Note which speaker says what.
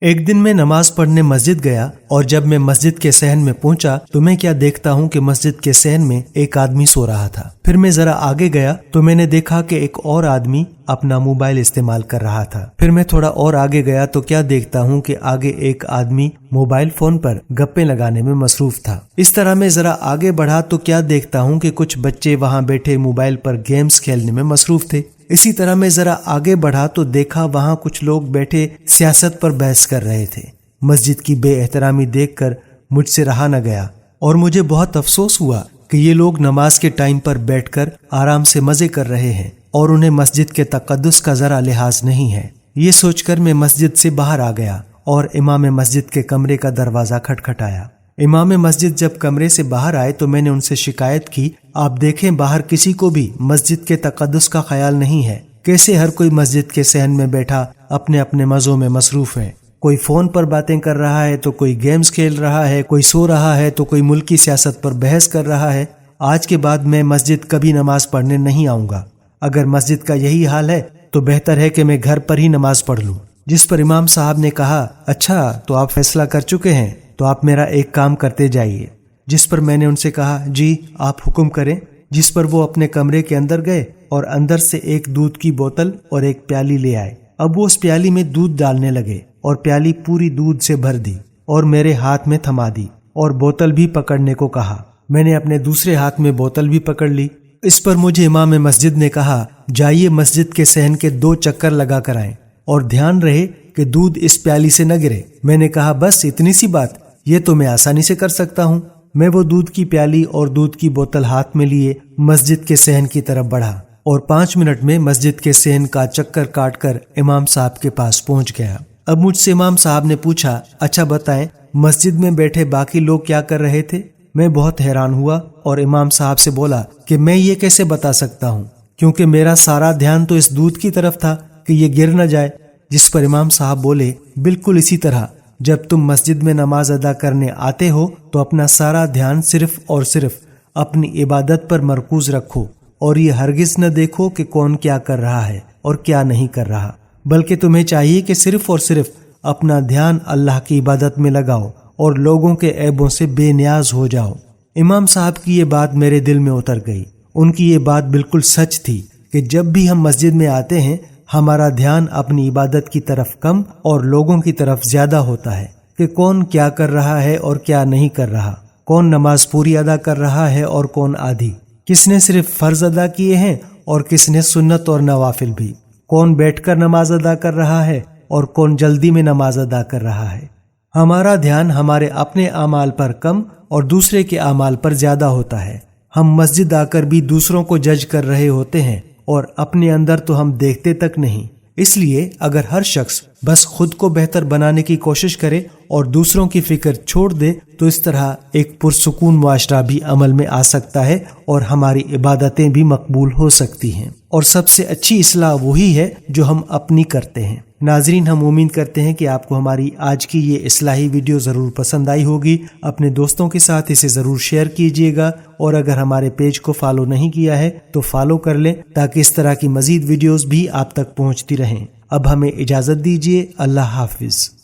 Speaker 1: ایک دن میں نماز پڑھنے مسجد گیا اور جب میں مسجد کے صحن میں پہنچا تو میں کیا دیکھتا ہوں کہ مسجد کے صحن میں ایک آدمی سو رہا تھا۔ پھر میں ذرا آگے گیا تو میں نے دیکھا کہ ایک اور آدمی اپنا موبائل استعمال کر رہا تھا۔ پھر میں تھوڑا اور آگے گیا تو کیا دیکھتا ہوں کہ آگے ایک آدمی موبائل فون پر گپے لگانے میں مصروف تھا۔ اس طرح میں ذرا آگے بڑھا تو کیا دیکھتا ہوں کہ کچھ بچے وہاں بیٹھے موبائل پر گیمز کھیلنے میں مصروف تھے۔ اسی طرح میں ذرا آگے بڑھا تو دیکھا وہاں کچھ لوگ بیٹھے سیاست پر بحث کر رہے تھے۔ مسجد کی بے احترامی دیکھ کر مجھ سے رہا نہ گیا اور مجھے بہت افسوس ہوا کہ یہ لوگ نماز کے ٹائم پر بیٹھ کر آرام سے مزے کر رہے ہیں اور انہیں مسجد کے تقدس کا ذرا لحاظ نہیں ہے۔ یہ سوچ کر میں مسجد سے باہر آ گیا اور امام مسجد کے کمرے کا دروازہ کھٹکھٹایا۔ امام مسجد جب کمرے سے باہر آئے تو میں نے ان سے شکایت کی، آپ دیکھیں باہر کسی کو بھی مسجد کے تقدس کا خیال نہیں ہے، کیسے ہر کوئی مسجد کے صحن میں بیٹھا اپنے اپنے مزوں میں مصروف ہے، کوئی فون پر باتیں کر رہا ہے تو کوئی گیمز کھیل رہا ہے، کوئی سو رہا ہے تو کوئی ملکی سیاست پر بحث کر رہا ہے۔ آج کے بعد میں مسجد کبھی نماز پڑھنے نہیں آؤں گا۔ اگر مسجد کا یہی حال ہے تو بہتر ہے کہ میں گھر پر ہی نماز پڑھ لوں۔ جس پر امام صاحب نے کہا، اچھا تو آپ فیصلہ کر چکے ہیں تو آپ میرا ایک کام کرتے جائیے۔ جس پر میں نے ان سے کہا، جی آپ حکم کریں۔ جس پر وہ اپنے کمرے کے اندر گئے اور اندر سے ایک دودھ کی بوتل اور ایک پیالی لے آئے۔ اب وہ اس پیالی میں دودھ ڈالنے لگے اور پیالی پوری دودھ سے بھر دی اور میرے ہاتھ میں تھما دی اور بوتل بھی پکڑنے کو کہا۔ میں نے اپنے دوسرے ہاتھ میں بوتل بھی پکڑ لی۔ اس پر مجھے امام مسجد نے کہا، جائیے مسجد کے صحن کے 2 چکر لگا کر آئیں اور دھیان رہے کہ دودھ اس پیالی سے نہ گرے۔ میں نے کہا، بس اتنی سی بات، یہ تو میں آسانی سے کر سکتا ہوں۔ میں وہ دودھ کی پیالی اور دودھ کی بوتل ہاتھ میں لیے مسجد کے صحن کی طرف بڑھا اور 5 منٹ میں مسجد کے صحن کا چکر کاٹ کر امام صاحب کے پاس پہنچ گیا۔ اب مجھ سے امام صاحب نے پوچھا، اچھا بتائیں مسجد میں بیٹھے باقی لوگ کیا کر رہے تھے؟ میں بہت حیران ہوا اور امام صاحب سے بولا کہ میں یہ کیسے بتا سکتا ہوں، کیونکہ میرا سارا دھیان تو اس دودھ کی طرف تھا کہ یہ گر نہ جائے۔ جس پر امام صاحب بولے، بالکل اسی طرح جب تم مسجد میں نماز ادا کرنے آتے ہو تو اپنا سارا دھیان صرف اور صرف اپنی عبادت پر مرکوز رکھو اور یہ ہرگز نہ دیکھو کہ کون کیا کر رہا ہے اور کیا نہیں کر رہا، بلکہ تمہیں چاہیے کہ صرف اور صرف اپنا دھیان اللہ کی عبادت میں لگاؤ اور لوگوں کے عیبوں سے بے نیاز ہو جاؤ۔ امام صاحب کی یہ بات میرے دل میں اتر گئی۔ ان کی یہ بات بالکل سچ تھی کہ جب بھی ہم مسجد میں آتے ہیں ہمارا دھیان اپنی عبادت کی طرف کم اور لوگوں کی طرف زیادہ ہوتا ہے کہ کون کیا کر رہا ہے اور کیا نہیں کر رہا، کون نماز پوری ادا کر رہا ہے اور کون آدھی، کس نے صرف فرض ادا کیے ہیں اور کس نے سنت اور نوافل بھی، کون بیٹھ کر نماز ادا کر رہا ہے اور کون جلدی میں نماز ادا کر رہا ہے۔ ہمارا دھیان ہمارے اپنے اعمال پر کم اور دوسرے کے اعمال پر زیادہ ہوتا ہے۔ ہم مسجد آ کر بھی دوسروں کو جج کر رہے ہوتے ہیں اور اپنے اندر تو ہم دیکھتے تک نہیں۔ اس لیے اگر ہر شخص بس خود کو بہتر بنانے کی کوشش کرے اور دوسروں کی فکر چھوڑ دے تو اس طرح ایک پرسکون معاشرہ بھی عمل میں آ سکتا ہے اور ہماری عبادتیں بھی مقبول ہو سکتی ہیں، اور سب سے اچھی اصلاح وہی ہے جو ہم اپنی کرتے ہیں۔ ناظرین، ہم امید کرتے ہیں کہ آپ کو ہماری آج کی یہ اصلاحی ویڈیو ضرور پسند آئی ہوگی۔ اپنے دوستوں کے ساتھ اسے ضرور شیئر کیجیے گا اور اگر ہمارے پیج کو فالو نہیں کیا ہے تو فالو کر لیں تاکہ اس طرح کی مزید ویڈیوز بھی آپ تک پہنچتی رہیں۔ اب ہمیں اجازت دیجیے، اللہ حافظ۔